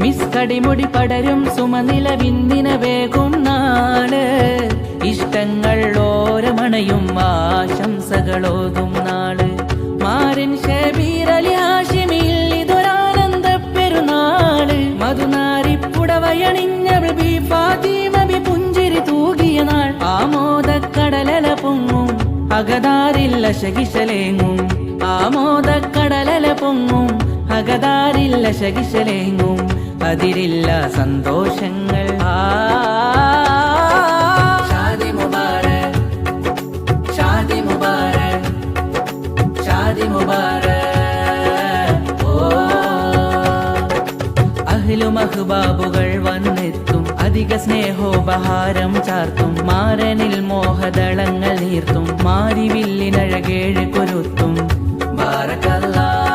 മിസ്കടിമുടി പടരും സുമനിലവിന്നിന വേഗം നാള് ഇഷ്ടങ്ങൾ ഓരമണയും ആശംസകളോതും നാള് മാരൻ ഷബീറലി ഹാഷിമിൽ ഇതൊരാനന്ദ പെരുന്നാള് മധുനാരിപ്പുടവയണിഞ്ഞ ബി ഫാത്തിമ ബി പുഞ്ചിരി തൂകിയ നാൾ ആമോദക്കടലല പൊങ്ങും അകതാരില്ല ശകിശലേങ്ങും ആമോദക്കടലല പൊങ്ങും അകതാരില്ല ശകിശലേങ്ങും അതിരില്ല സന്തോഷങ്ങൾ ഷാദി മുബാരക് ഷാദി മുബാരക് ഷാദി മുബാരക് ഓ അഹ്ലു മഹ്ബാബുകൾ വന്നെത്തും അധിക സ്നേഹോപഹാരം ചാർത്തും മാരനിൽ മോഹദളങ്ങൾ നീർത്തും മാരിവില്ലിനഴകേഴ് കൊരുത്തും ബാറകല്ലാഹ്